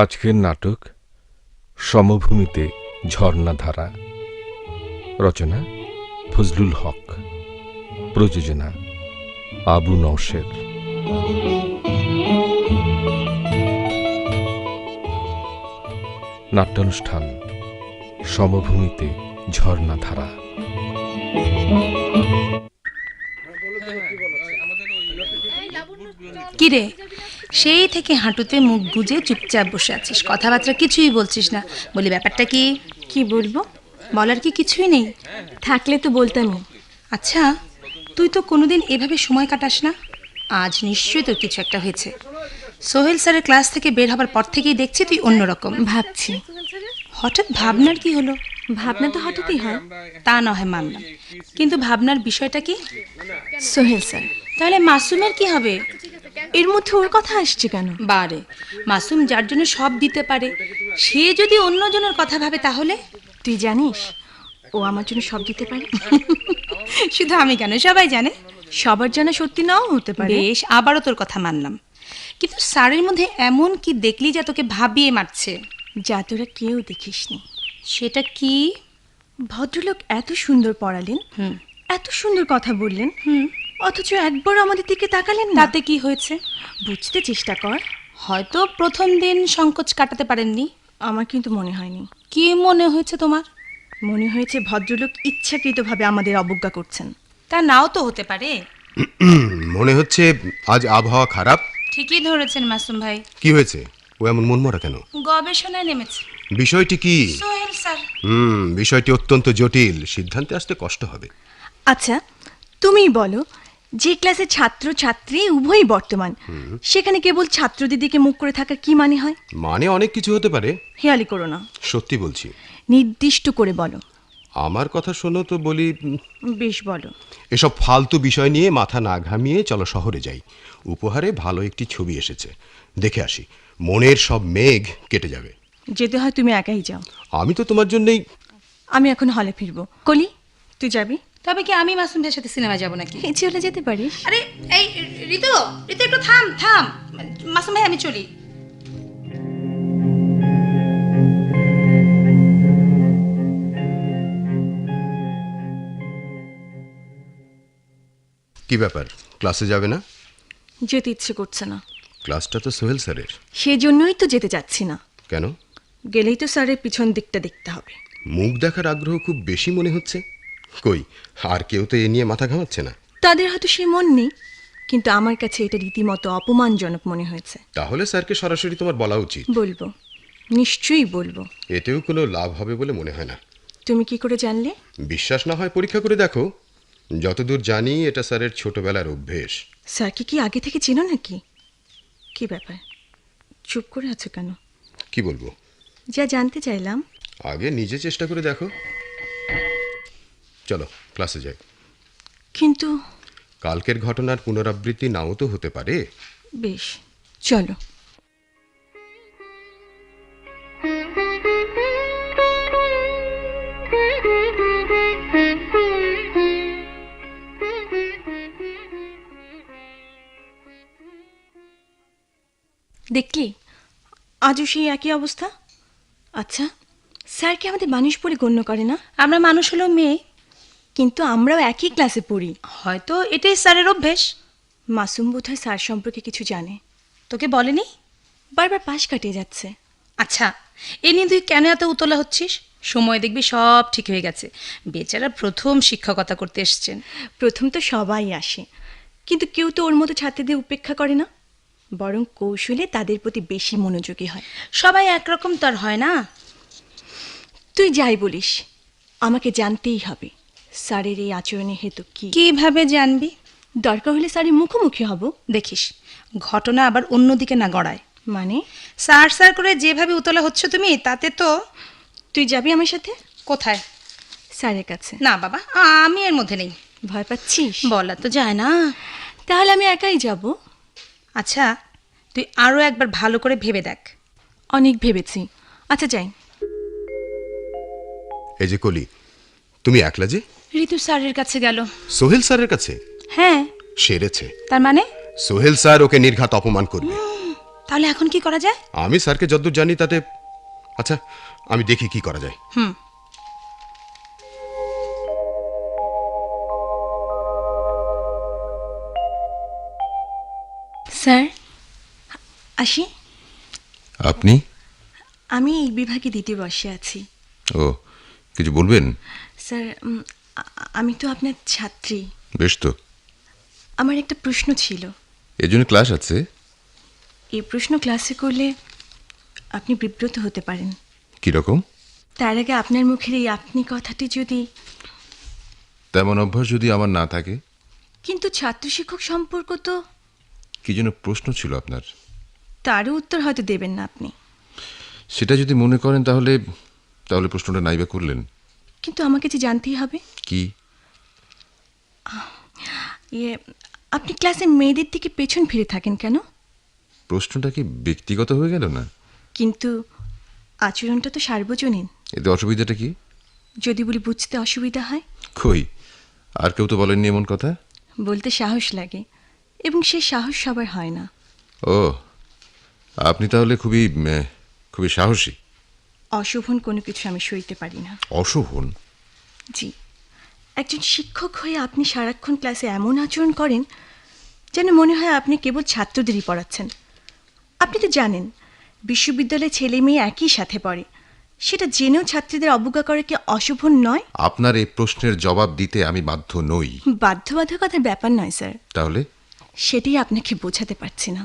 আজকের নাটক সমভূমিতে ঝর্ণাধারা। রচনা ফজলুল হক, প্রযোজনা আবু নওশের। নাট্যানুষ্ঠান সমভূমিতে ঝর্ণাধারা। কিরে, সেই থেকে হাঁটুতে মুখ গুজে চুপচাপ বসে আছিস, কথাবার্তা কিছুই বলছিস না। বলি, ব্যাপারটা কি? কি বলবো? বলার কি কিছুই নেই? থাকলে তো বলতামই। আচ্ছা, তুই তো কোনোদিন এভাবে সময় কাটাস না। আজ নিশ্চয়ই তোর কিছু একটা হয়েছে। সোহেল স্যারের ক্লাস থেকে বের হবার পর থেকেই দেখছি তুই অন্যরকম ভাবছি। হঠাৎ ভাবনার কি হলো? ভাবনা তো হঠাৎই হয়। তা না হয় মানলাম, কিন্তু ভাবনার বিষয়টা কি? সোহেল স্যার। তাহলে মাসুমের কি হবে? এর মধ্যে ওর কথা আসছে কেন? বারে, মাসুম যার জন্য সব দিতে পারে, সে যদি অন্যজনের কথা ভাবে তাহলে? তুই জানিস ও আমার জন্য সব দিতে পারে। শুধু আমি কেন, সবাই জানে। সবার জানা সত্যি নাও হতে পারে। বেশ, আবারও তোর কথা মানলাম, কিন্তু স্যারের মধ্যে এমন কি দেখলি যা তোকে ভাবিয়ে মারছে? যা তোরা কেউ দেখিসনি। সেটা কি? ভদ্রলোক এত সুন্দর পড়ালেন, এত সুন্দর কথা বললেন, অথচ একবার আমাদের দিকে তাকালেন না। তাতে কি হয়েছে? বুঝতে চেষ্টা কর। হয়তো প্রথম দিন সংকোচ কাটাতে পারেননি। আমার কিন্তু মনে হয়নি। কি মনে হয়েছে তোমার? মনে হয়েছে ভদ্রলোক ইচ্ছাকৃতভাবে আমাদের অবজ্ঞা করছেন। তা নাও তো হতে পারে। মনে হচ্ছে আজ আবহাওয়া খারাপ। ঠিকই ধরেছেন মাসুম ভাই। কি হয়েছে? ও এমন মনমরা কেন? গবেষণায় নেমেছে। বিষয়টি কি? সোহেল স্যার। বিষয়টি অত্যন্ত জটিল, সিদ্ধান্তে আসতে কষ্ট হবে। আচ্ছা, তুমিই বলো, যে ক্লাসে ছাত্র ছাত্রী উভয়ই বর্তমান, সেখানে কেবল ছাত্র দিদিকে মুখ করে থাকার কি মানে হয়? মানে অনেক কিছু হতে পারে। হেয়ালি করো না। সত্যি বলছি। নির্দিষ্ট করে বলো। আমার কথা শোনো তো বলি। বেশ, বলো। এসব ফালতু বিষয় নিয়ে মাথা না ঘামিয়ে চলো শহরে যাই। উপহারে ভালো একটি ছবি এসেছে, দেখে আসি। মনের সব মেঘ কেটে যাবে। যেতে হয় তুমি একাই যাও। আমি তো তোমার জন্যই। আমি এখন হলে ফিরবো। কলি, তুই যাবি? তবে কি আমি মাসুম ভাইয়ের সাথে সিনেমা যাব নাকি? চলে যেতে পারিস। আরে এই ঋতু, ঋতু একটু থাম থাম। মাসুম ভাই, আমি চলি। কি ব্যাপার, ক্লাসে যাবে না? যেতে ইচ্ছে করছে না। ক্লাসটা তো সোহেল স্যারের। সেজন্যই তো যেতে যাচ্ছি না। কেন? গেলেই তো স্যারের পিছন দিকটা দেখতে হবে। মুখ দেখার আগ্রহ খুব বেশি মনে হচ্ছে। কই, আর কেউ তো এ নিয়ে মাথা ঘামাচ্ছে না। তাদের হয়তো সে মন নেই, কিন্তু আমার কাছে এটা রীতিমতো অপমানজনক মনে হয়েছে। তাহলে স্যারকে সরাসরি তোমার বলা উচিত। বলবো, নিশ্চয়ই বলবো। এতেও কোনো লাভ হবে বলে মনে হয় না। তুমি কি করে জানলে? বিশ্বাস না হয় পরীক্ষা করে দেখো। যতদূর জানি এটা স্যারের ছোটবেলার অভ্যেস। স্যারকে কি আগে থেকে চেনো নাকি? কি ব্যাপার, চুপ করে আছো কেন? কি বলবো? যা জানতে চাইলাম। আগে নিজে চেষ্টা করে দেখো। চলো ক্লাসে যাই। কিন্তু কালকের ঘটনার পুনরাবৃত্তি নাও তো হতে পারে। বেশ, চলো। দেখলি, আজও সেই একই অবস্থা। আচ্ছা, স্যার কি আমাদের মানুষ পড়ে গণ্য করে না? আমরা মানুষ হলেও মেয়ে, কিন্তু আমরাও একই ক্লাসে পড়ি। হয়তো এটাই স্যারের অভ্যেস। মাসুম বোধহয় স্যার সম্পর্কে কিছু জানে। তোকে বলেনি? বারবার পাশ কাটিয়ে যাচ্ছে। আচ্ছা, এ নিয়ে তুই কেন এত উতলা হচ্ছিস? সময় দেখবি সব ঠিক হয়ে গেছে। বেচারা প্রথম শিক্ষকতা করতে এসছেন। প্রথম তো সবাই আসে, কিন্তু কেউ তো ওর মতো ছাত্রীদের উপেক্ষা করে না, বরং কৌশলে তাদের প্রতি বেশি মনোযোগী হয়। সবাই একরকম তো আর হয় না। তুই যাই বলিস, আমাকে জানতেই হবে স্যারের এই আচরণের হেতু কি। কিভাবে জানবি? দরকার হলে স্যারের মুখোমুখি হব। দেখিস, ঘটনা আবার অন্যদিকে না গড়ায়। মানে? স্যার স্যার করে যেভাবে উতলা হচ্ছে তুমি, তাতে তো। তুই যাবি আমার সাথে? কোথায়? স্যারের কাছে। না বাবা, আমি এর মধ্যে নেই। ভয় পাচ্ছিস? বলা তো যায় না। তাহলে আমি একাই যাব। আচ্ছা, তুই আরও একবার ভালো করে ভেবে দেখ। অনেক ভেবেছি। আচ্ছা, যাই। এই যে কলি, তুমি একলা যে? ঋতু স্যারের কাছে গেল। সোহেল স্যারের কাছে? হ্যাঁ। সেরেছে। তার মানে? সোহেল স্যার ওকে নির্ঘাত অপমান করবে। তাহলে এখন কি করা যায়? আমি স্যারকে যতদূর জানি তাতে। আচ্ছা, আমি দেখি কি করা যায়। স্যার, আসি। আপনি? আমি এই বিভাগে দ্বিতীয় বর্ষে আছি। ও, কিছু বলবেন? স্যার, আমি তো আপনার ছাত্রী। বেশ তো। আমার একটা প্রশ্ন ছিল। এর জন্য ক্লাস আছে? এই প্রশ্ন ক্লাসে করলে আপনি বিব্রত হতে পারেন। কীরকম? তার আগে আপনার মুখের এই আপনি কথাটি যদি। তেমন অভ্যাস যদি আমার না থাকে। কিন্তু ছাত্র শিক্ষক সম্পর্ক তো। কি যেন প্রশ্ন ছিল আপনার? তারও উত্তর হয়তো দেবেন না আপনি। সেটা যদি মনে করেন তাহলে তাহলে প্রশ্নটা নাইবা করলেন। কিন্তু আমাকে যে জানতেই হবে। কি? আপনি ক্লাসে মেয়েদের দিকে পেছন ফিরে থাকেন কেন? প্রশ্নটা কি ব্যক্তিগত হয়ে গেল না? কিন্তু আচরণটা তো সার্বজনীন। এতে অসুবিধাটা কি? যদি বলি বুঝতে অসুবিধা হয়। কই, আর কেউ তো বলেননি এমন কথা। বলতে সাহস লাগে, এবং সেই সাহস সবার হয় না। ও, আপনি তাহলে খুবই খুবই সাহসী। অশোভন কোনো কিছু আমি সইতে পারি না। অশোভন? জি। একজন শিক্ষক হয়ে আপনি সারাক্ষণ ক্লাসে এমন আচরণ করেন যেন মনে হয় আপনি কেবল ছাত্রদেরই পড়াচ্ছেন। আপনি তো জানেন বিশ্ববিদ্যালয়ে ছেলে মেয়ে একই সাথে পড়ে, সেটা জেনেও ছাত্রীদের অবজ্ঞা করা কি অশোভন নয়? আপনার এই প্রশ্নের জবাব দিতে আমি বাধ্য নই। বাধ্যবাধকতার ব্যাপার নয় স্যার। তাহলে? সেটাই আপনাকে বোঝাতে পারছি না।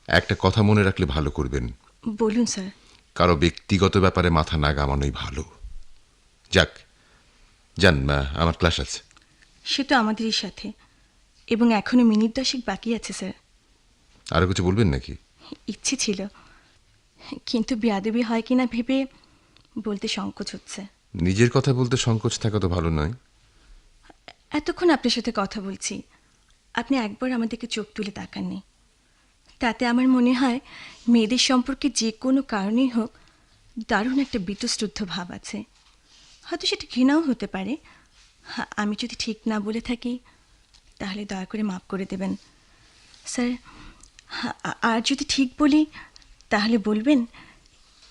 একটা কথা মনে রাখলে ভালো করবেন। বলুন স্যার। কারো ব্যক্তিগত ব্যাপারে মাথা না ঘামানোই ভালো। যাক, যান, আমার ক্লাস আছে। সে তো আমাদেরই সাথে, এবং এখনো মিনিট 10 বাকি আছে স্যার। আরো কিছু বলবেন নাকি? ইচ্ছে ছিল, কিন্তু বেয়াদবি হয় কিনা ভেবে বলতে সংকোচ হচ্ছে। নিজের কথা বলতে সংকোচ থাকা তো ভালো নয়। এতক্ষণ আপনার সাথে কথা বলছি, আপনি একবার আমাদেরকে চোখ তুলে তাকাননি। তাতে আমার মনে হয় মেয়েদের সম্পর্কে যে কোনো কারণেই হোক দারুণ একটা বীতশ্রদ্ধ ভাব আছে। হয়তো সেটা ঘৃণাও হতে পারে। আমি যদি ঠিক না বলে থাকি তাহলে দয়া করে মাফ করে দেবেন স্যার। আর যদি ঠিক বলি তাহলে বলবেন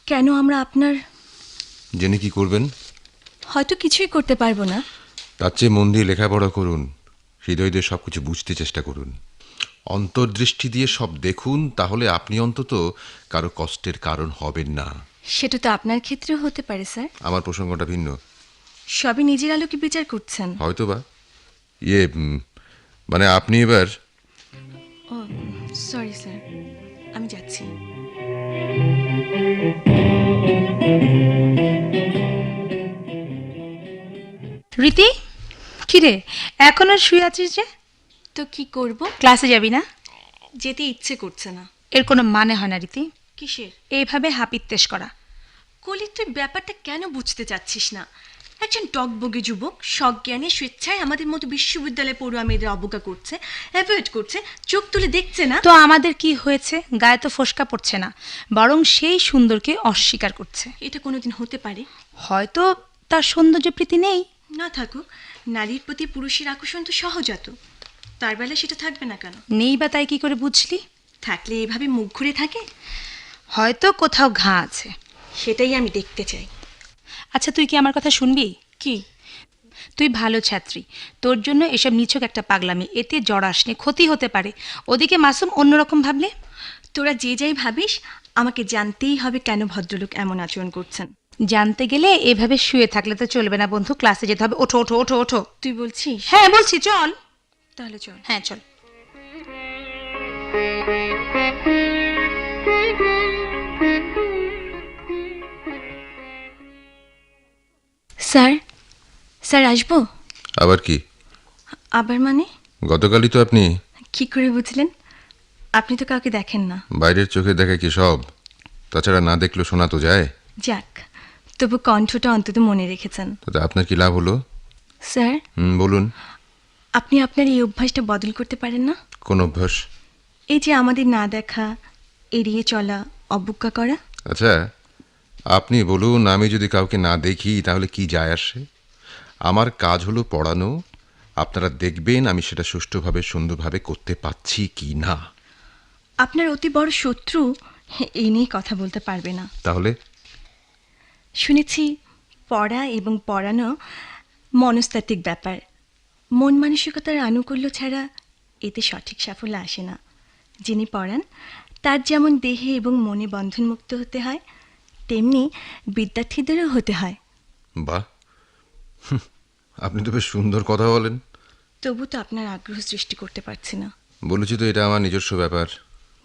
কেন আমরা আপনার। জেনে কি করবেন? হয়তো কিছুই করতে পারবো না। তার চেয়ে মন দিয়ে লেখাপড়া করুন, হৃদয় দিয়ে সব কিছু বুঝতে চেষ্টা করুন, অন্তর্দৃষ্টি দিয়ে সব দেখুন, তাহলে আপনি অন্তত কারো কষ্টের কারণ হবেন না। সেটা তো আপনার ক্ষেত্রেও হতে পারে স্যার। আমার প্রসঙ্গটা ভিন্ন। সবই নিজের আলোকে বিচার করছেন। হয়তো বা। মানে আপনি এবার। ও সরি স্যার, আমি যাচ্ছি। রীতি, কিরে এখনো শুয়ে আছিস যে? তো কি করব? ক্লাসে যাবি না? যেতে ইচ্ছে করছে না। এর কোনো মানে হয় না রীতি, কিসের? এইভাবে হাপিত্তেশ করা। কলি, তুই ব্যাপারটা কেন বুঝতে চাচ্ছিস না? একজন টকবগে যুবক সজ্ঞানে স্বেচ্ছায় আমাদের মতো বিশ্ববিদ্যালয়ে পড়ুয়া মেয়েদের অবজ্ঞা করছে, অ্যাভয়েড করছে, চোখ তুলে দেখছে না। তো আমাদের কি হয়েছে? গায়ে তো ফোসকা পড়ছে না, বরং সেই সুন্দরকে অস্বীকার করছে। এটা কোনোদিন হতে পারে? হয়তো তার সৌন্দর্য প্রীতি নেই। না থাকুক, নারীর প্রতি পুরুষের আকর্ষণ তো সহজাত, তার বেলা সেটা থাকবে না কেন? নেই বা তাই কি করে বুঝলি? থাকলে এভাবে মুখ ঘুরে থাকে? হয়তো কোথাও ঘা আছে। সেটাই আমি দেখতে চাই। আচ্ছা, তুই কি আমার কথা শুনবি? কি? তুই ভালো ছাত্রী, তোর জন্য এসব নিছক একটা পাগলামি, এতে জড়াস নে, ক্ষতি হতে পারে। ওদিকে মাসুম অন্যরকম ভাবলে। তোরা যে যাই ভাবিস, আমাকে জানতেই হবে কেন ভদ্রলোক এমন আচরণ করছেন। জানতে গেলে এভাবে শুয়ে থাকলে তো চলবে না বন্ধু, ক্লাসে যেতে হবে। ওঠো ওঠো ওঠো ওঠো। তুই বলছিস? হ্যাঁ বলছি, চল। তাহলে চল। হ্যাঁ চল। স্যার, স্যার আসবো? আবার কি? আবার মানে? গতকালই তো আপনি। কি করে বুঝলেন? আপনি তো কাউকে দেখেন না। বাইরের চোখে দেখে কি সব? তাছাড়া না দেখলেও শোনা তো যায়। যাক, তবু কণ্ঠটা অন্তত মনে রেখেছেন। তাতে আপনার কি লাভ হলো? স্যার, বলুন। আপনি আপনার এই অভ্যাসটা বদল করতে পারেন না? কোন অভ্যাস? এই যে আমাদের না দেখা, এড়িয়ে চলা, অবজ্ঞা করা। আচ্ছা, আপনি বলুন, আমি যদি কাউকে না দেখি তাহলে কি যায় আসে? আমার কাজ হলো পড়ানো। আপনারা দেখবেন আমি সেটা সুষ্ঠুভাবে সুন্দরভাবে করতে পারছি কি না। আপনার অতি বড় শত্রু এই নিয়ে কথা বলতে পারবে না। তাহলে শুনেছি পড়া এবং পড়ানো মনস্তাত্ত্বিক ব্যাপার। মন মানসিকতার আনুকূল্য ছাড়া এতে সঠিক সাফল্য আসে না। যিনি পড়ান তার যেমন দেহে এবং মনে বন্ধনমুক্ত হতে হয়, তেমনি বিদ্যার্থীদেরও হতে হয়। বাহ, আপনি তো বেশ সুন্দর কথা বলেন। তবু তো আপনার আগ্রহ সৃষ্টি করতে পারছি না। বলেছি তো, এটা আমার নিজস্ব ব্যাপার।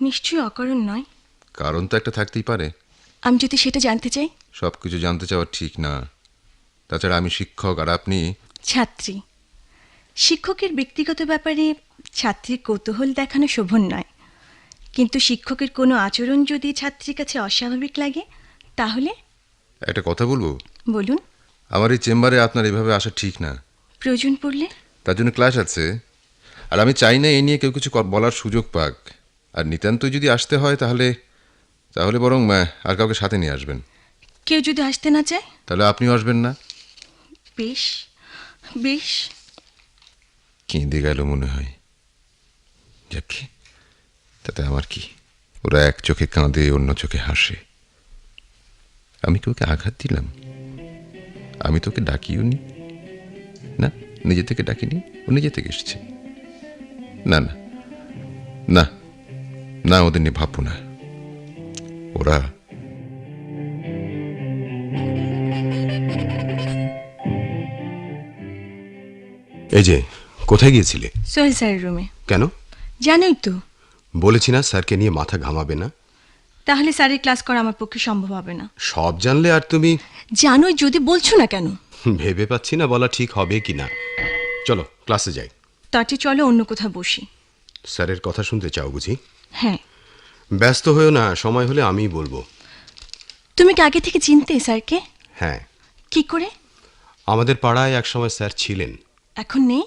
নিশ্চয়ই অকারণ নয়। কারণ তো একটা থাকতেই পারে। আমি যদি সেটা জানতে চাই? সব কিছু জানতে চাওয়া ঠিক না। তাছাড়া আমি শিক্ষক আর আপনি ছাত্রী। শিক্ষকের ব্যক্তিগত ব্যাপারে ছাত্রীর কৌতূহল দেখানো শোভন নয়, কিন্তু শিক্ষকের কোনো আচরণ যদি ছাত্রীর কাছে অস্বাভাবিক লাগে তাহলে? একটা কথা বলবো? বলুন। আমার এই চেম্বারে আপনার এভাবে আসা ঠিক না। প্রয়োজন পড়লে? তার জন্য ক্লাস আছে, আর আমি চাই না এই নিয়ে কেউ কিছু বলার সুযোগ পাক। আর নিতান্তই যদি আসতে হয় তাহলে তাহলে বরং আর কাউকে সাথে নিয়ে আসবেন। কেউ যদি আসতে না চায়? তাহলে আপনিও আসবেন না। বেশ বেশ। কেঁদে গেল মনে হয়। যাকে, তাতে আমার কি? ওরা এক চোখে কাঁদে, অন্য চোখে হাসে। আমি কি ওকে আঘাত দিলাম? আমি তোকে ডাকিও নি, না নিজে থেকে ডাকিনি, ও নিজে থেকে এসেছে। না না না না, ওদের নিয়ে ভাববো না। ওরা এই যে, কোথায় গিয়েছিলে? সোহেল স্যারের রুমে। কেন? জানোই তো। বলেছি না স্যারকে নিয়ে মাথা ঘামাবে না। তাহলে স্যারের ক্লাস করা আমার পক্ষে সম্ভব হবে না। সব জানলে আর তুমি? জানোই যদি, বলছো না কেন? ভেবে পাচ্ছি না বলা ঠিক হবে কি না। চলো ক্লাসে যাই। তার চেয়ে চলো অন্য কোথাও বসি। স্যারের কথা শুনতে চাও বুঝি? হ্যাঁ। ব্যস্ত হয়েও না, সময় হলে আমিই বলবো। তুমি কি আগে থেকে চিনতে স্যারকে? হ্যাঁ। কি করে? আমাদের পাড়ায় একসময় স্যার ছিলেন। এখন নেই?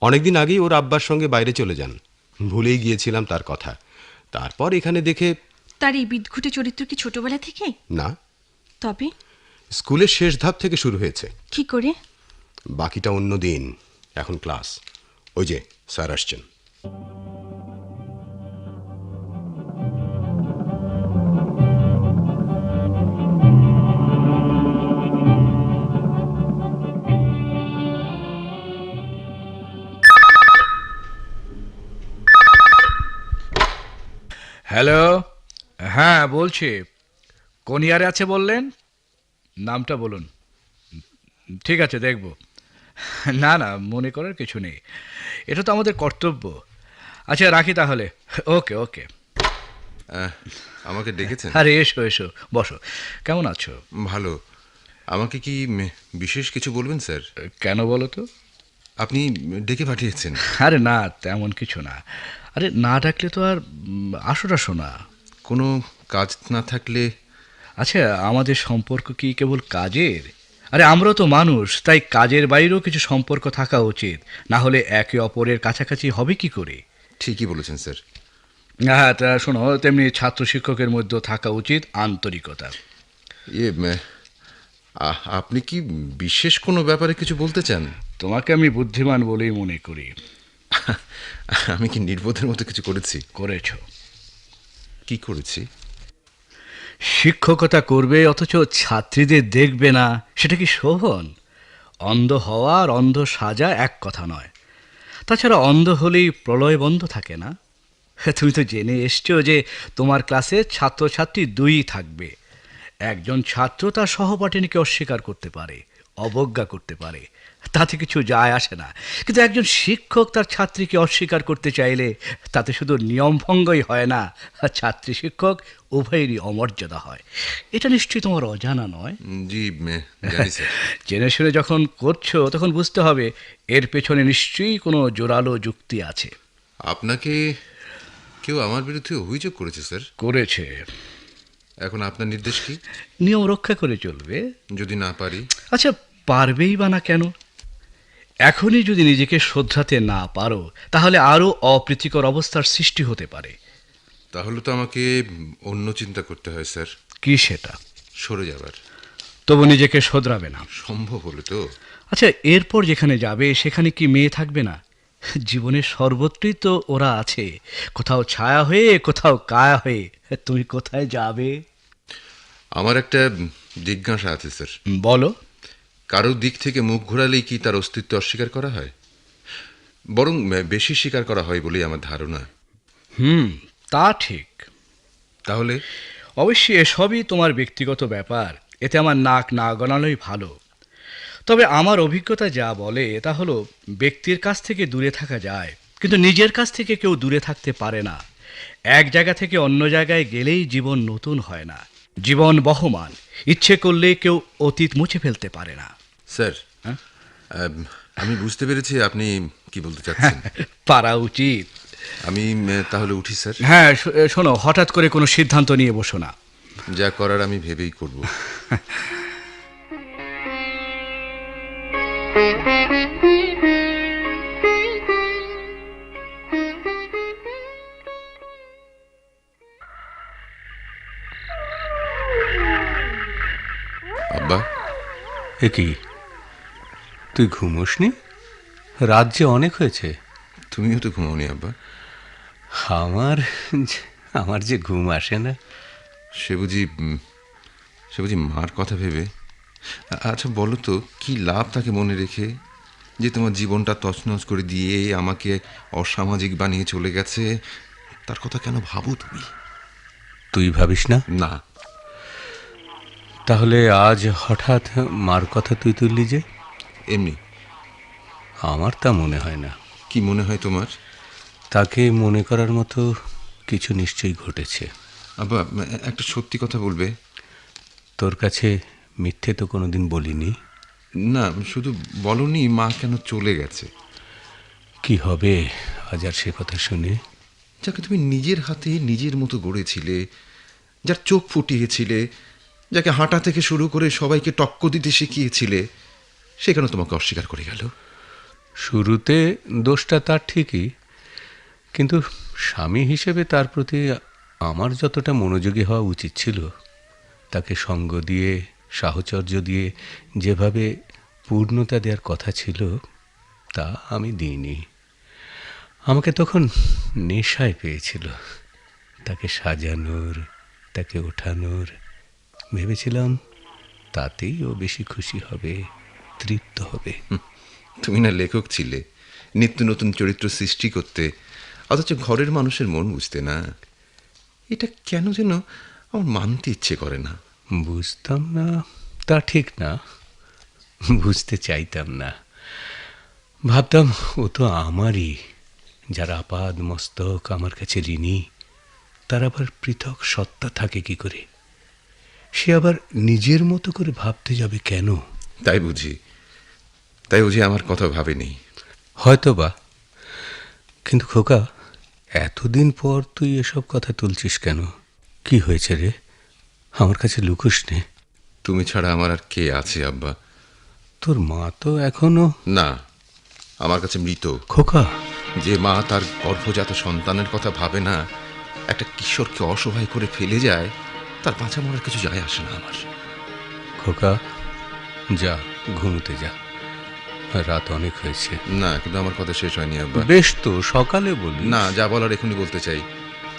অনেকদিন আগেই ওর আব্বার সঙ্গে বাইরে চলে যান। ভুলেই গিয়েছিলাম তার কথা। তারপর এখানে দেখে। তার এই বিদঘুটে চরিত্র কি ছোটবেলা থেকে? না, তবে স্কুলের শেষ ধাপ থেকে শুরু হয়েছে। কি করে? বাকিটা অন্য দিন। এখন ক্লাস। ওই যে স্যার আসছেন। হ্যালো, হ্যাঁ বলছি। কোন ইয়ারে আছে বললেন? নামটা বলুন। ঠিক আছে, দেখব। না না, মনে করার কিছু নেই, এটা তো আমাদের কর্তব্য। আচ্ছা রাখি তাহলে। ওকে ওকে। আমাকে ডেকেছেন? আরে এসো এসো, বসো। কেমন আছো? ভালো। আমাকে কি বিশেষ কিছু বলবেন স্যার? কেন বলো তো? আপনি ডেকে পাঠিয়েছেন? আরে না, তেমন কিছু না। আরে না ডাকলে তো আর আসোটা শোনা। কোনো কাজ না থাকলে? আচ্ছা, আমাদের সম্পর্ক কি কেবল কাজের? আরে আমরাও তো মানুষ, তাই কাজের বাইরেও কিছু সম্পর্ক থাকা উচিত, না হলে একে অপরের কাছাকাছি হবে কি করে? ঠিকই বলেছেন স্যার। হ্যাঁ, তা শোনো, তেমনি ছাত্র শিক্ষকের মধ্যেও থাকা উচিত আন্তরিকতা। আপনি কি বিশেষ কোনো ব্যাপারে কিছু বলতে চান? তোমাকে আমি বুদ্ধিমান বলেই মনে করি। আমি কি নির্বোধের মতো কিছু করেছি? করেছো। কি করেছি? শিক্ষকতা করবে অথচ ছাত্রীদের দেখবে না, সেটা কি শোভন? অন্ধ হওয়া আর অন্ধ সাজা এক কথা নয়। তাছাড়া অন্ধ হলেই প্রলয় বন্ধ থাকে না। তুমি তো জেনে এসছো যে তোমার ক্লাসে ছাত্রছাত্রী দুই থাকবে। একজন ছাত্র তার সহপাঠিনীকে অস্বীকার করতে পারে, অবজ্ঞা করতে পারে, তাতে কিছু যায় আসে না। কিন্তু একজন শিক্ষক তার ছাত্রীকে অস্বীকার করতে চাইলে তাতে শুধু নিয়মভঙ্গই হয় না, ছাত্রী শিক্ষক উভয়েরই অমর্যাদা হয়। এটা নিশ্চয়ই তোমার অজানা নয়। জি জানি স্যার। জেনে শুনে যখন করছো তখন বুঝতে হবে এর পেছনে নিশ্চয়ই কোনো জোরালো যুক্তি আছে। আপনাকে কেউ আমার বিরুদ্ধে অভিযোগ করেছে স্যার? করেছে। এখন আপনার নির্দেশ কি? নিয়ম রক্ষা করে চলবে। যদি না পারি? আচ্ছা, পারবেই বা না কেন? এখনই যদি নিজেকে শোধরাতে না পারো তাহলে আরও অপ্রীতিকর অবস্থার সৃষ্টি হতে পারে। তাহলে তো আমাকে অন্য চিন্তা করতে হয় স্যার। কি সেটা? সরে যাবার। তবু নিজেকে শোধরাবে না? সম্ভব হলে তো। আচ্ছা, এরপর যেখানে যাবে সেখানে কি মেয়ে থাকবে না? জীবনের সর্বত্রই তো ওরা আছে, কোথাও ছায়া হয়ে, কোথাও কায়া হয়ে। তুমি কোথায় যাবে? আমার একটা জিজ্ঞাসা আছে স্যার। বলো। কারোর দিক থেকে মুখ ঘোরালেই কি তার অস্তিত্ব অস্বীকার করা হয়? বরং বেশি স্বীকার করা হয় বলেই আমার ধারণা। তা ঠিক। তাহলে অবশ্যই এসবই তোমার ব্যক্তিগত ব্যাপার, এতে আমার নাক না গলানোই ভালো। তবে আমার অভিজ্ঞতা যা বলে তা হলো, ব্যক্তির কাছ থেকে দূরে থাকা যায়, কিন্তু নিজের কাছ থেকে কেউ দূরে থাকতে পারে না। এক জায়গা থেকে অন্য জায়গায় গেলেই জীবন নতুন হয় না, জীবন বহমান। ইচ্ছে করলে কেউ অতীত মুছে ফেলতে পারে না। স্যার, হ্যাঁ? আমি বুঝতে পেরেছি আপনি কি বলতে চাচ্ছেন। পারা উচিত। আমি তাহলে উঠি স্যার। হ্যাঁ, শোনো, হঠাৎ করে কোনো সিদ্ধান্ত নিয়ে বসো না। যা করার আমি ভেবেই করব। আব্বা, এ কি, তুই ঘুমোসনি? রাত যে অনেক হয়েছে। তুমিও তো ঘুমাওনি আব্বা। আমার আমার যে ঘুম আসে না। সে বুঝি মার কথা ভেবে। আচ্ছা বলো তো, কি লাভ তাকে মনে রেখে, যে তোমার জীবনটা তছনছ করে দিয়ে আমাকে অসামাজিক বানিয়ে চলে গেছে? তার কথা কেন ভাবো তুমি? তুই ভাবিস না? না। তাহলে আজ হঠাৎ মার কথা তুই তুললি যে? এমনি। আমার তা মনে হয় না। কি মনে হয় তোমার? তাকে মনে করার মতো কিছু নিশ্চয়ই ঘটেছে। আব্বা, একটা সত্যি কথা বলবে? তোর কাছে মিথ্যে তো কোনোদিন বলিনি। না, শুধু বলনি মা কেন চলে গেছে। কি হবে আজ আর সে কথা শুনে? যাকে তুমি নিজের হাতে নিজের মতো গড়েছিলে, যার চোখ ফুটিয়েছিলে, যাকে হাঁটা থেকে শুরু করে সবাইকে টক্কর দিতে শিখিয়েছিলে, সে কেন তোমাকে অস্বীকার করে গেল? শুরুতে দোষটা তার ঠিকই, কিন্তু স্বামী হিসেবে তার প্রতি আমার যতটা মনোযোগী হওয়া উচিত ছিল, তাকে সঙ্গ দিয়ে, সাহচর্য দিয়ে যেভাবে পূর্ণতা দেওয়ার কথা ছিল, তা আমি দিইনি। আমাকে তখন নেশায় পেয়েছিল তাকে সাজানোর, তাকে ওঠানোর। ভেবেছিলাম তাতেই ও বেশি খুশি হবে, তৃপ্ত হবে। তুমি না লেখক ছিলে, নিত্য নতুন চরিত্র সৃষ্টি করতে, অথচ ঘরের মানুষের মন বুঝতে না। এটা কেন যেন আমার মানতে ইচ্ছে করে না। বুঝতাম না তা ঠিক না, বুঝতে চাইতাম না। ভাবতাম ও তো আমারই, যারা আপাদ মস্তক আমার কাছে ঋণী, তার আবার পৃথক সত্তা থাকে কি করে? সে আবার নিজের মতো করে ভাবতে যাবে কেন? তাই বুঝি আমার কথা ভাবেনি। হয়তোবা। কিন্তু খোকা, এতদিন পর তুই এসব কথা তুলছিস কেন? কি হয়েছে রে? আমার কাছে লুকোস নে। তুমি ছাড়া আমার আর কে আছে আব্বা? তোর মা তো এখনো। না, আমার কাছে মৃত। খোকা, যে মা তার গর্ভজাত সন্তানের কথা ভাবে না, একটা কিশোরকে অসহায় করে ফেলে যায়, তার বাঁচা মরার কিছু যায় আসে না আমার। খোকা, যা ঘুমোতে যা, রাত অনেক হয়েছে। না, কিন্তু আমার কথা শেষ হয়নি আব্বা। বেশ তো, সকালে বলি। না, যা বলার এখনই বলতে চাই।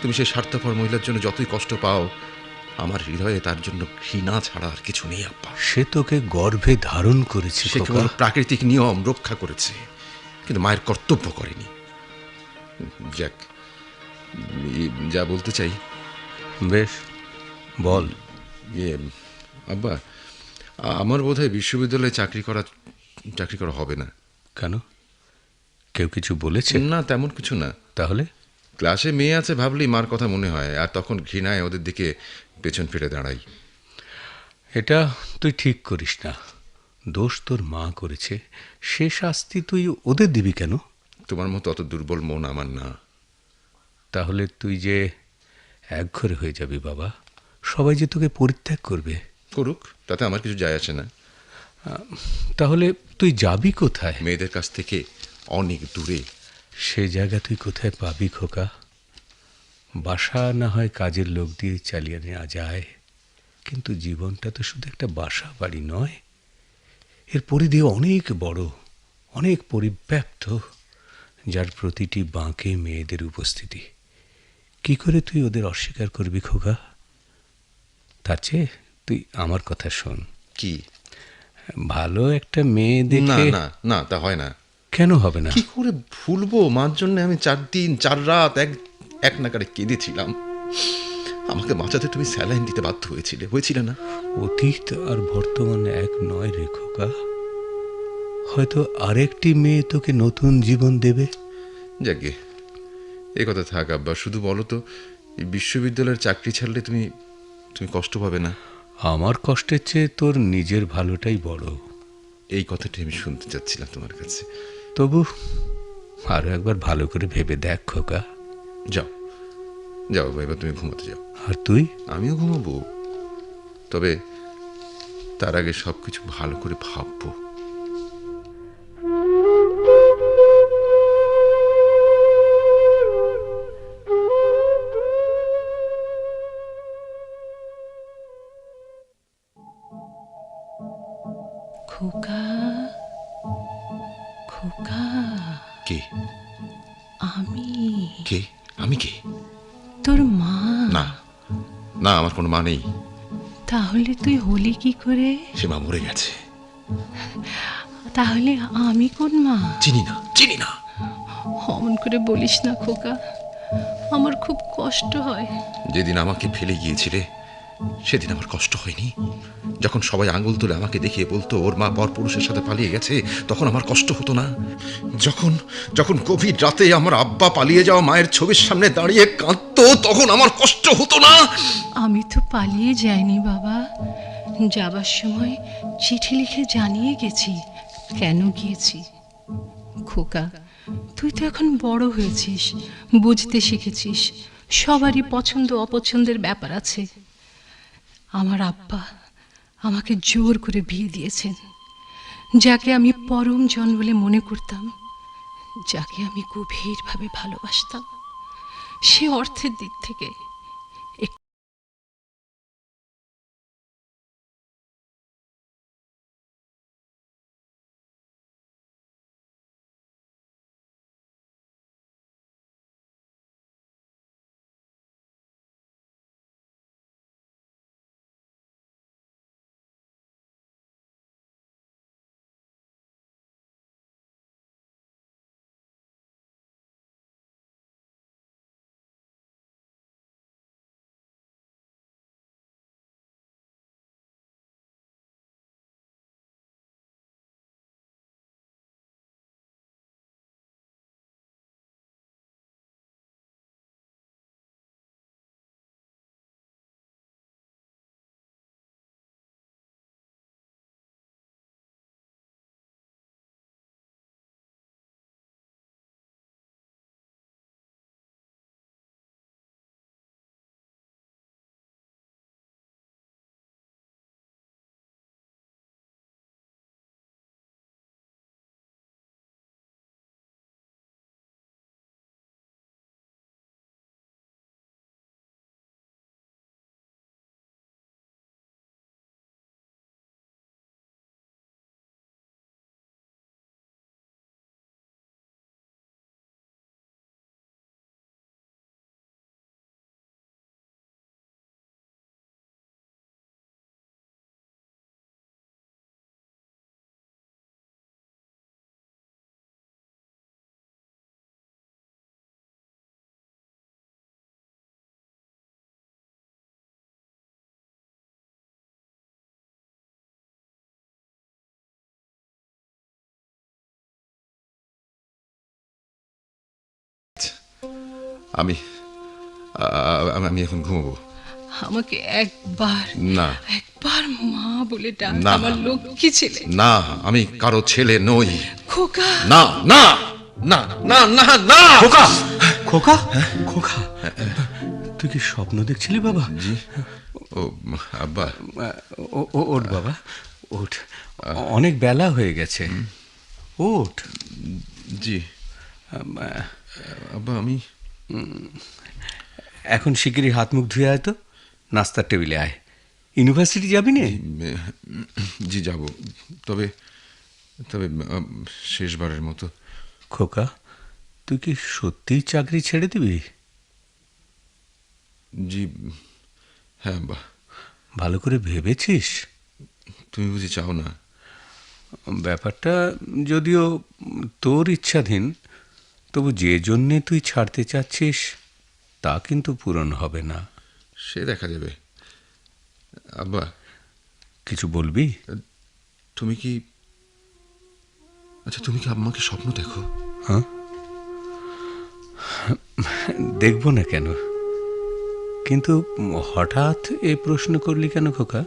তুমি সেই স্বার্থপর মহিলার জন্য যতই কষ্ট পাও, আমার হৃদয়ে তার জন্য ঘৃণা ছাড়া আর কিছু নেই আব্বা। সে তোকে গর্ভে ধারণ করেছে, সে কেবল প্রাকৃতিক নিয়ম রক্ষা করেছে, কিন্তু মায়ের কর্তব্য করেনি। যাক, যা বলতে চাই। বেশ, বল। আব্বা, আমার বোধহয় বিশ্ববিদ্যালয়ে চাকরি করা হবে না। কেন? কেউ কিছু বলেছে? না, তেমন কিছু না। তাহলে? ক্লাসে মেয়ে আছে ভাবলেই মার কথা মনে হয়, আর তখন ঘৃণায় ওদের দিকে পেছন ফিরে দাঁড়াই। এটা তুই ঠিক করিস না। দোষ তোর মা করেছে, সে শাস্তি তুই ওদের দিবি কেন? তোমার মতো অত দুর্বল মন আমার না। তাহলে তুই যে একঘরে হয়ে যাবি বাবা, সবাই যে তোকে পরিত্যাগ করবে। করুক, তাতে আমার কিছু যায় আসে না। তাহলে তুই যাবি কোথায়? মেয়েদের কাছ থেকে অনেক দূরে। সে জায়গা তুই কোথায় পাবি খোকা? বাসা না হয় কাজের লোক দিয়ে চালিয়ে নেওয়া যায়, কিন্তু জীবনটা তো শুধু একটা বাসা বাড়ি নয়, এর পরিধি অনেক বড়, অনেক পরিব্যাপ্ত। যার প্রতিটি বাঁকে মেয়েদের উপস্থিতি। কি করে তুই ওদের অস্বীকার করবি খোকা? তার চেয়ে তুই আমার কথা শোন। কি? ভালো একটা মেয়ে না দেখে। না না, তা হয় না। কেন হবে না? কি করে ভুলবো? মার জন্য আমি 4 দিন 4 রাত এক নাগারে কেঁদেছিলাম। আমাকে বাঁচাতে তুমি স্যালাইন দিতে বাধ্য হয়েছিলে না? অতীত আর বর্তমান এক নয় রে খোকা। হয়তো আরেকটি মেয়ে তোকে নতুন জীবন দেবে। যাকে এ কথা থাক আব্বা, শুধু বলো তো, এই বিশ্ববিদ্যালয়ের চাকরি ছাড়লে তুমি কষ্ট পাবে না? আমার কষ্টের চেয়ে তোর নিজের ভালোটাই বড়। এই কথাটি আমি শুনতে চাচ্ছিলাম তোমার কাছে। তবু আরো একবার ভালো করে ভেবে দেখ খোকা। যাও যাও এবার তুমি ঘুমাতে যাও। আর তুই? আমিও ঘুমাবো, তবে তার আগে সবকিছু ভালো করে ভাববো। খোকা, খোকা, কে? আমি কে? আমি কে? তোর মা। না না, আমার কোনো মা নেই। তাহলে তুই হলি কি করে? সে মা মরে গেছে। তাহলে আমি কোন মা? চিনি না। অমন করে বলিস না খোকা, আমার খুব কষ্ট হয়। যেদিন আমাকে ফেলে গিয়েছিলে সেদিন আমার কষ্ট হয়নি? যখন সবাই আঙুল তুলে আমাকে দেখিয়ে বলতো ওর মা পরপুরুষের সাথে পালিয়ে গেছে, তখন আমার কষ্ট হতো না? যখন গভীর রাতে আমার আব্বা পালিয়ে যাওয়া মায়ের ছবির সামনে দাঁড়িয়ে কাঁদতো, তখন আমার কষ্ট হতো না? আমি তো পালিয়ে যাইনি বাবা, যাবার সময় চিঠি লিখে জানিয়ে গেছি কেন গিয়েছি। খোকা, তুই তো এখন বড় হয়েছিস, বুঝতে শিখেছিস, সবারই পছন্দ অপছন্দের ব্যাপার আছে। আমার আব্বা আমাকে জোর করে বিয়ে দিয়েছেন, যাকে আমি পরম জন বলে মনে করতাম, যাকে আমি গভীরভাবে ভালোবাসতাম। সে অর্থের দিক থেকে আমি আমি এখন ঘুমাবো। আমাকে একবার না একবার মা বলে ডাক, না। আমার লক্ষ্মী ছেলে। না, আমি কারো ছেলে নই। খোকা, না না না না না না। খোকা, খোকা, খোকা, তুই কি স্বপ্ন দেখছিলি বাবা? জি। ও আব্বা, ওঠ বাবা, ওঠ, অনেক বেলা হয়ে গেছে, ওঠ। জি আব্বা, আমি এখন শিগগিরই হাত মুখ ধুয়ে আয় তো, নাস্তার টেবিলে আয়। ইউনিভার্সিটি যাবি না? জি যাব, তবে শেষবারের মতো। খোকা, তুই কি সত্যিই চাকরি ছেড়ে দিবি? জি হ্যাঁ আব্বা। ভালো করে ভেবেছিস? তুমি বুঝি চাও না? ব্যাপারটা যদিও তোর ইচ্ছাধীন, তবু যে জন্যে তুই ছাড়তে চাচ্ছিস তা কিন্তু পূরণ হবে না। সে দেখা যাবে। আব্বা, কিছু বলবি? তুমি কি তুমি কি আম্মাকে স্বপ্ন দেখো? হ্যাঁ, দেখব না কেন? কিন্তু হঠাৎ এই প্রশ্ন করলি কেন খোকা?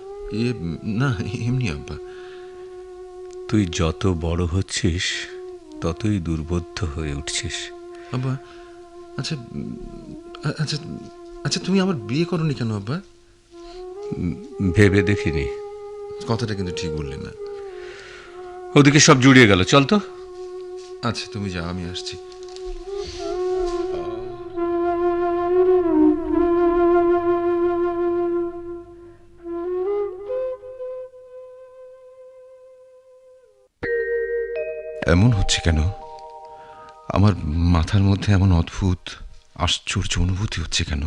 না এমনি আব্বা। তুই যত বড় হচ্ছিস ততই দুর্বোধ্য হয়ে উঠছিস। আব্বা আচ্ছা আচ্ছা আচ্ছা, তুমি আমার বিয়ে করনি কেন আব্বা? ভেবে দেখিনি। কথাটা কিন্তু ঠিক বললে না। ওদিকে সব জুড়িয়ে গেল, চল তো। আচ্ছা তুমি যাও, আমি আসছি। এমন হচ্ছে কেন? আমার মাথার মধ্যে এমন অদ্ভুত আশ্চর্য অনুভূতি হচ্ছে কেন?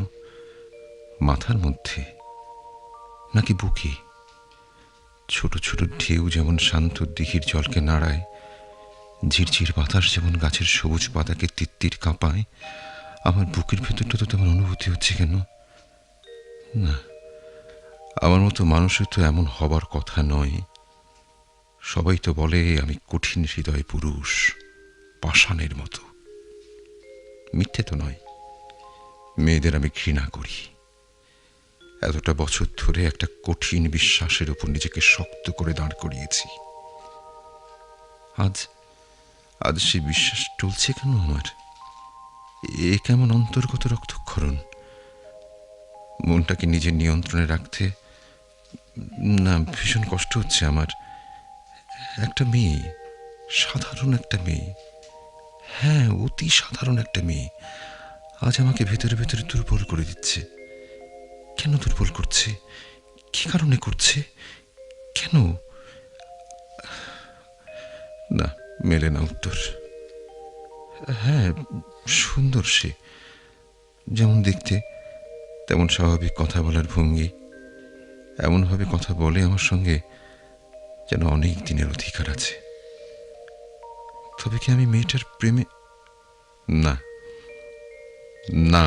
মাথার মধ্যে নাকি বুকে? ছোট ছোট ঢেউ যেমন শান্ত দিঘির জলকে নাড়ায়, ঝিরঝির বাতাস যেমন গাছের সবুজ পাতাকে তিত্তির কাঁপায়, আমার বুকের ভেতরটা তো তেমন অনুভূতি হচ্ছে কেন? না, আমার মতো মানুষের তো এমন হবার কথা নয়। সবাই তো বলে আমি কঠিন হৃদয় পুরুষ, পাষাণের মতো। মিথ্যে তো নয়। মেয়েদের আমি ঘৃণা করি। এতটা বছর ধরে একটা কঠিন বিশ্বাসের উপর নিজেকে শক্ত করে দাঁড় করিয়েছি। আজ আজ সেই বিশ্বাস টলছে কেন আমার? এ কেমন অন্তর্গত রক্তক্ষরণ! মনটাকে নিজের নিয়ন্ত্রণে রাখতে না ভীষণ কষ্ট হচ্ছে আমার। একটা মেয়ে, সাধারণ একটা মেয়ে, হ্যাঁ অতি সাধারণ একটা মেয়ে, আজ আমাকে ভেতরে ভেতরে দুর্বল করে দিচ্ছে। কেন দুর্বল করছে? কি কারণে করছে? কেন? না, মেলে না উত্তর। হ্যাঁ, সুন্দর সে, যেমন দেখতে তেমন স্বাভাবিক কথা বলার ভঙ্গি। এমনভাবে কথা বলে আমার সঙ্গে যেন অনেক দিনের অধিকার আছে। তবে কি আমি মেয়েটার প্রেমে? না না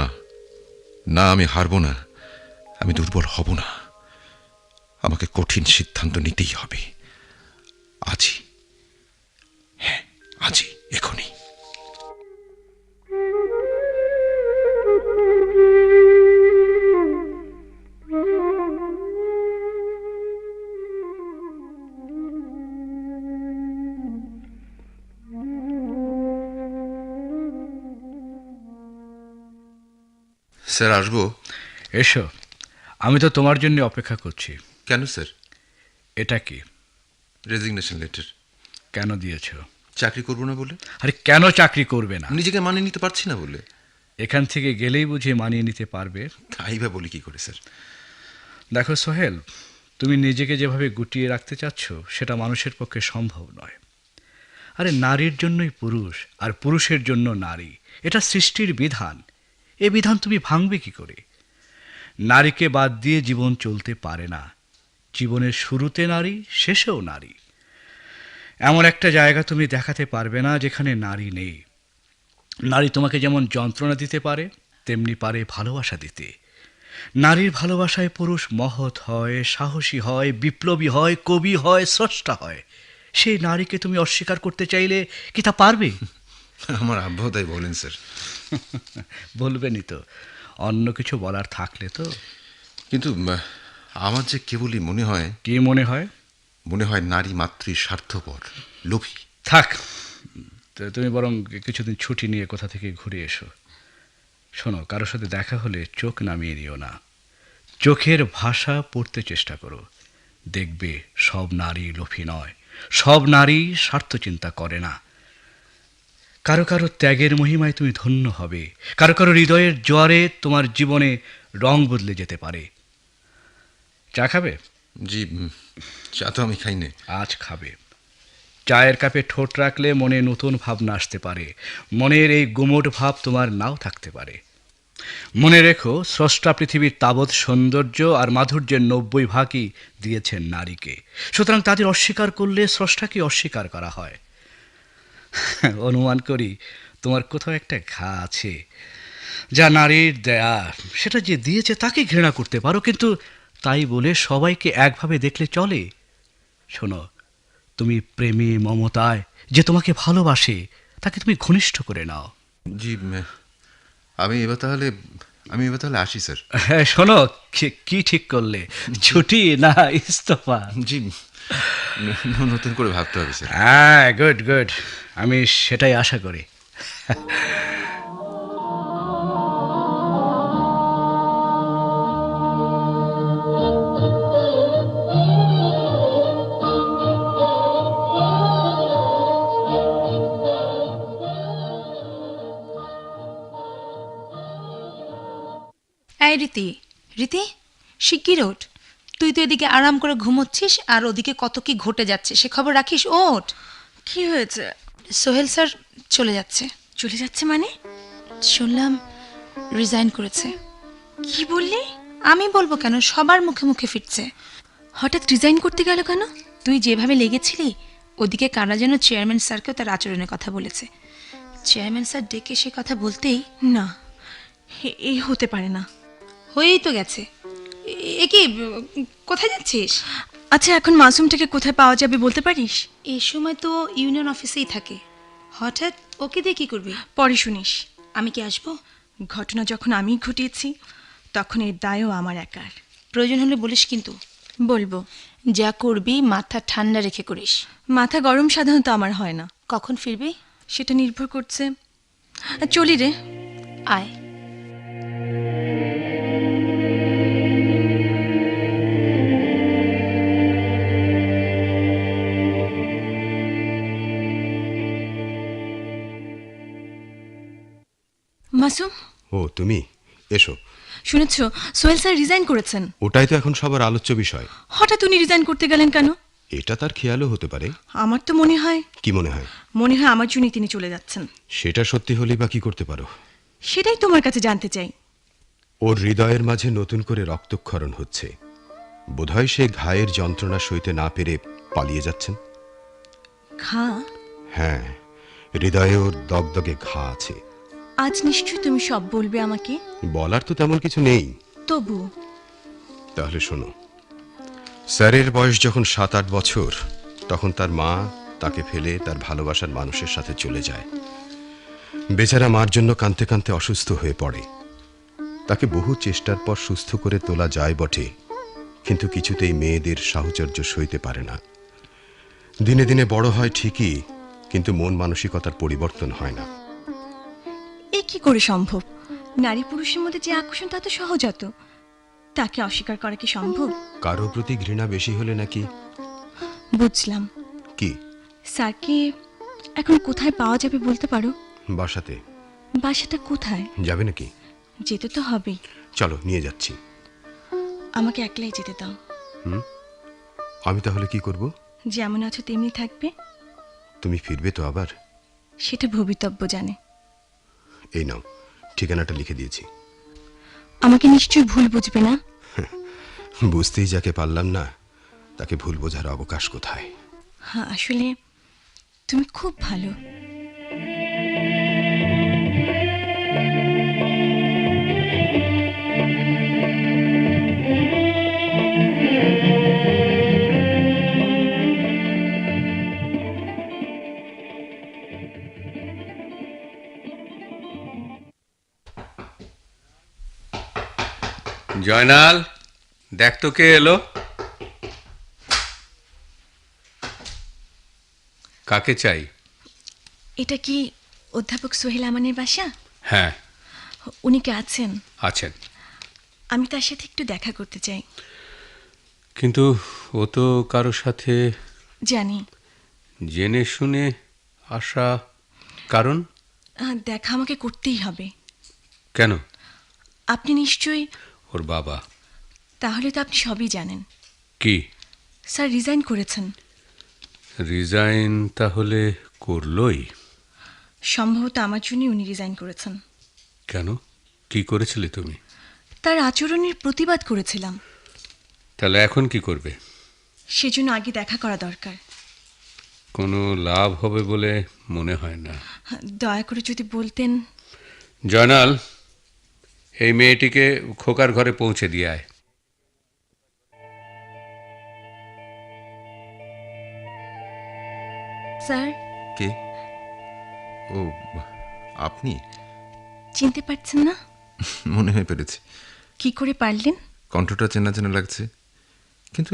না, আমি হারবো না, আমি দুর্বল হব না। আমাকে কঠিন সিদ্ধান্ত নিতেই হবে, আজই, হ্যাঁ আজই, এখনই। স্যার আসবো? এসো, আমি তো তোমার জন্য অপেক্ষা করছি। কেন স্যার? এটা কি? Resignation letter. কেন দিয়েছো? চাকরি করবো না বলে। আরে কেন চাকরি করবে না? নিজেকে মানিয়ে নিতে পারছি না বলে। এখান থেকে গেলেই বুঝে মানিয়ে নিতে পারবে? তাই বা বলি কি করে স্যার? দেখো সোহেল, তুমি নিজেকে যেভাবে গুটিয়ে রাখতে চাচ্ছ সেটা মানুষের পক্ষে সম্ভব নয়। আরে নারীর জন্যই পুরুষ, আর পুরুষের জন্য নারী, এটা সৃষ্টির বিধান। এ বিধান তুমি ভাঙবে কি করে? নারীকে বাদ দিয়ে জীবন চলতে পারে না। জীবনের শুরুতে নারী, শেষেও নারী। এমন একটা জায়গা তুমি দেখাতে পারবে না যেখানে নারী নেই। নারী তোমাকে যেমন যন্ত্রণা দিতে পারে, তেমনি পারে ভালোবাসা দিতে। নারীর ভালোবাসায় পুরুষ মহৎ হয়, সাহসী হয়, বিপ্লবী হয়, কবি হয়, স্রষ্টা হয়। সেই নারীকে তুমি অস্বীকার করতে চাইলে কি তা পারবে? আমার আব্বাও তাই বলেন স্যার। বলবেনই তো, অন্য কিছু বলার থাকলে তো। কিন্তু আমার যে কেবলই মনে হয়। কি মনে হয়? মনে হয় নারী মাতৃ স্বার্থপর, লোভী। থাক, তো তুমি বরং কিছুদিন ছুটি নিয়ে কোথা থেকে ঘুরে এসো। শোনো, কারোর সাথে দেখা হলে চোখ নামিয়ে নিও না। চোখের ভাষা পড়তে চেষ্টা করো। দেখবে সব নারী লোভী নয়, সব নারী স্বার্থ চিন্তা করে না। কারো কারো ত্যাগের মহিমায় তুমি ধন্য হবে, কারো কারো হৃদয়ের জোয়ারে তোমার জীবনে রং বদলে যেতে পারে। চা খাবে? জি, চা তো আমি খাই না। আজ খাবে। চায়ের কাপে ঠোঁট রাখলে মনে নতুন ভাবনা আসতে পারে, মনের এই গুমোট ভাব তোমার নাও থাকতে পারে। মনে রেখো, স্রষ্টা পৃথিবীর তাবৎ সৌন্দর্য আর মাধুর্যের 90 ভাগই দিয়েছেন নারীকে, সুতরাং তাদের অস্বীকার করলে স্রষ্টাকে অস্বীকার করা হয়। অনুমান করি তোমার কোথাও একটা ঘা আছে, যা নারীর দেয়া, সেটা যে দিয়েছে তাকে ঘৃণা করতে পারো, কিন্তু তাই বলে সবাইকে একভাবে দেখলে চলে? শোনো, তুমি প্রেমে মমতায় যে তোমাকে ভালোবাসে তাকে তুমি ঘনিষ্ঠ করে নাও। জি, আমি এবার তাহলে আসি স্যার। হ্যাঁ, শোনো, কি ঠিক করলে, ছুটি না ইস্তফা? জি, নতুন করে ভাবতে হবে স্যার। হ্যাঁ, গুড গুড, আমি সেটাই আশা করি। এই রীতি, রীতি, শিগগির ওঠ। তুই তো এদিকে আরাম করে ঘুমোচ্ছিস আর ওদিকে কত কি ঘটে যাচ্ছে সে খবর রাখিস। ওঠ। কি হয়েছে? সোহেল স্যার চলে যাচ্ছে। চলে যাচ্ছে মানে? শুনলাম রিজাইন করেছে। কি বললি? আমি বলবো কেন, সবার মুখে মুখে ফিরছে। হঠাৎ রিজাইন করতে গেল কেন? তুই যেভাবে লেগেছিলি, ওদিকে কারা যেন চেয়ারম্যান স্যারকেও তার আচরণের কথা বলেছে। চেয়ারম্যান স্যার ডেকে সে কথা বলতেই, না, এই হতে পারে না। হয়েই তো গেছে। এ কি, কোথায় যাচ্ছিস? আচ্ছা, এখন মাসুমটাকে কোথায় পাওয়া যাবে বলতে পারিস? এই সময় তো ইউনিয়ন অফিসেই থাকে। হঠাৎ ওকে দিয়ে কি করবি? পরে শুনিস। আমি কি আসবো? ঘটনা যখন আমিই ঘটিয়েছি, তখন এর দায়ও আমার একার। প্রয়োজন হলে বলিস কিন্তু। বলবো। যা করবি মাথা ঠান্ডা রেখে করিস। মাথা গরম সাধারণত আমার হয় না। কখন ফিরবি? সেটা নির্ভর করছে। চলি রে। আয়। মাসুম, ও তুমি, এসো। শুনেছ সোহেল স্যার রিজাইন করেছেন? ওটাই তো এখন সবার আলোচ্য বিষয়। হঠাৎ উনি রিজাইন করতে গেলেন কেন? এটা তার খেয়ালও হতে পারে। আমার তো মনে হয়। কি মনে হয়? মনে হয় আমার জন্যই তিনি চলে যাচ্ছেন। সেটা সত্যি হলেই বা কি করতে পারো? সেটাই তোমার কাছে জানতে চাই। ওর হৃদয়ের মাঝে নতুন করে রক্তক্ষরণ হচ্ছে। বোধহয় সে ঘায়ের যন্ত্রণা সইতে না পেরে পালিয়ে যাচ্ছেন। ঘা? হ্যাঁ, হৃদয়ে ওর দগদগে ঘা আছে। আজ নিশ্চয়ই তুমি সব বলবে আমাকে। বলার তো তেমন কিছু নেই। তবু তাহলে শোনো, স্যারের বয়স যখন 7-8 বছর, তখন তার মা তাকে ফেলে তার ভালোবাসার মানুষের সাথে চলে যায়। বেচারা মার জন্য কাঁদতে কাঁদতে অসুস্থ হয়ে পড়ে। তাকে বহু চেষ্টার পর সুস্থ করে তোলা যায় বটে, কিন্তু কিছুতেই মেয়েদের সাহচর্য সইতে পারে না। দিনে দিনে বড় হয় ঠিকই, কিন্তু মন মানসিকতার পরিবর্তন হয় না। এ কি করে সম্ভব? নারী পুরুষের মধ্যে যে আকর্ষণ তা তো সহজাত, তাকে অস্বীকার করা কি সম্ভব? কারো প্রতি ঘৃণা বেশি হলে নাকি? বুঝলাম। কি? স্যারকে এখন কোথায় পাওয়া যাবে বলতে পারো? বাসাতে। বাসাটা কোথায়? যাবে নাকি? যেতে তো হবেই। চলো, নিয়ে যাচ্ছি। আমাকে একলাই যেতে দাও। আমি তাহলে কি করব? যেমন আছো তেমনি থাকবে। তুমি ফিরবে তো আবার? সেটা ভবিতব্য জানে। এই নাও, ঠিকানাটা লিখে দিয়েছি। আমাকে নিশ্চয়ই ভুল বুঝবে না? বুঝতেই যাকে পারলাম না, তাকে ভুল বোঝার অবকাশ কোথায়? হ্যাঁ, আসলে তুমি খুব ভালো। জয়নাল, দেখ তো কে এলো। কাকে চাই? এটা কি অধ্যাপক সোহেল আমানের বাসা? হ্যাঁ, উনি কে আছেন? আছেন। আমি তার সাথে একটু দেখা করতে চাই। কিন্তু ও তো কারোর সাথে জানি। জেনে শুনে আসা, কারণ? দেখা আমাকে করতেই হবে। কেন? আপনি নিশ্চয়ই ওর বাবা। তাহলে তো আপনি সবই জানেন। কি? স্যার রিজাইন করেছেন। রিজাইন তাহলে করলই? সম্ভবত আমার জন্যই উনি রিজাইন করেছেন। কেন, কি করেছিলে তুমি? তার আচরণের প্রতিবাদ করেছিলাম। তাহলে এখন কি করবে? সেজন্য আগে দেখা করা দরকার। কোনো লাভ হবে বলে মনে হয় না। দয়া করে যদি বলতেন। জয়নাল, এই মেয়েটিকে খোকার ঘরে পৌঁছে দিয়ে আয়। স্যার, কে? ও, আপনি? চিনতে পারছেন না? মনে হয়ে পেরেছি। কি করে পারলেন? কণ্ঠটা চেনা চেনা লাগছে, কিন্তু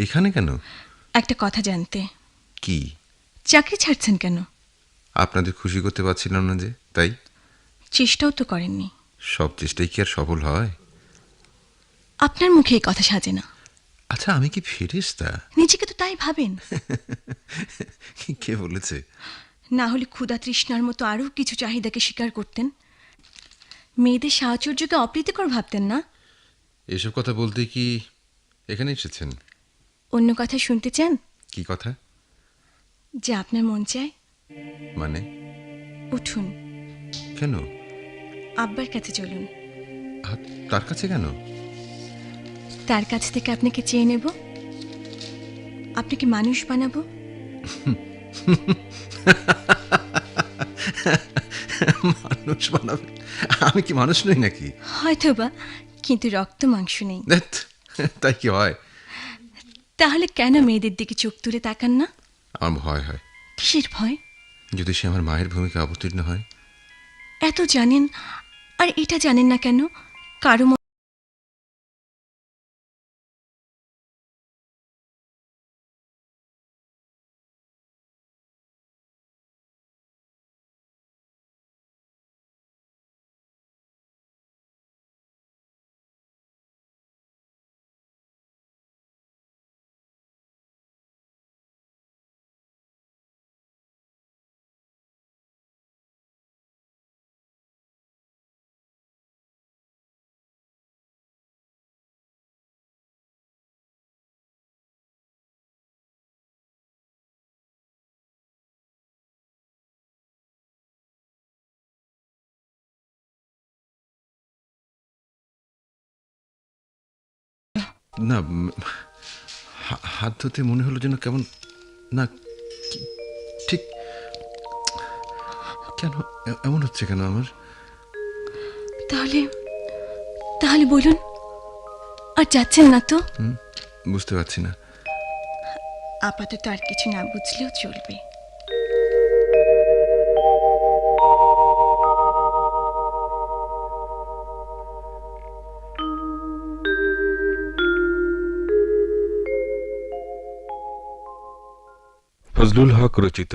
এখানে কেন? একটা কথা জানতে। কি? চাকরি ছাড়ছেন কেন? আপনাদের খুশি করতে পারছিলাম না যে, তাই। চেষ্টাও তো করেননি। সব চেষ্টাই কি আর সফল হয়? আপনার মুখে এই কথা সাজে না। আচ্ছা, আমি কি ফেরেশতা? নিজেকে তো তাই ভাবেন। কে বলেছে? না হলে ক্ষুধা তৃষ্ণার মতো আরও কিছু চাহিদাকে স্বীকার করতেন। মেয়েদের সাহচর্যকে অপ্রীতিকর ভাবতেন না। এসব কথা বলতে কি এখানে এসেছেন? অন্য কথা শুনতে চান? কি কথা? যে আপনার মন চায়। মানে? উঠুন, কেন? আব্বার কাছে চলুন। তার কাছে কেন? তার কাছ থেকে আপনাকে চেয়ে নেব, আপনাকে মানুষ বানাবো। মানুষ বানাবে? আমি কি মানুষ নই নাকি? হয়তোবা, কিন্তু রক্ত মাংস নেই। ধ্যাৎ, তাই কি হয়? তাহলে কেন মেয়েদের দিকে চোখ তুলে তাকান না? আমার ভয় হয়। কিসের ভয়? যদি সে আমার মায়ের ভূমিকা অবতীর্ণ হয়। এত জানেন আর এটা জানেন না কেন? কারো না, হাত ধুতে মনে হলো যেন কেমন না। ঠিক কেন এমন হচ্ছে কেন আমার? তাহলে তাহলে বলুন, আর যাচ্ছেন না তো? বুঝতে পারছি না। আপাতত আর কিছু না বুঝলেও চলবে। ফজলুল হক রচিত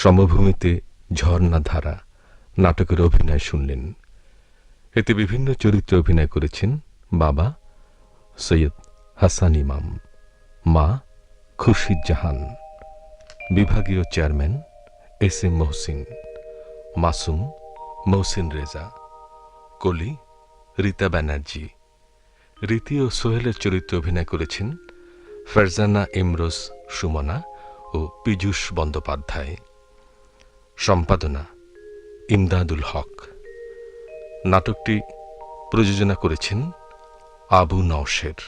সমভূমিতে ঝর্ণা ধারা নাটকের অভিনয় শুনলেন। এতে বিভিন্ন চরিত্রে অভিনয় করেছেন বাবা সৈয়দ হাসান ইমাম, মা খুরশিদ জাহান, বিভাগীয় chairman S M Mohsin, Masum Mohsin Reza, Koli Rita Banerjee. রীতি ও সোহেলের চরিত্রে অভিনয় করেছেন ফারজানা ইমরোজ সুমনা ও পীযূষ বন্দ্যোপাধ্যায়। সম্পাদনা ইমদাদুল হক। নাটকটি প্রযোজনা করেছেন আবু নওশের।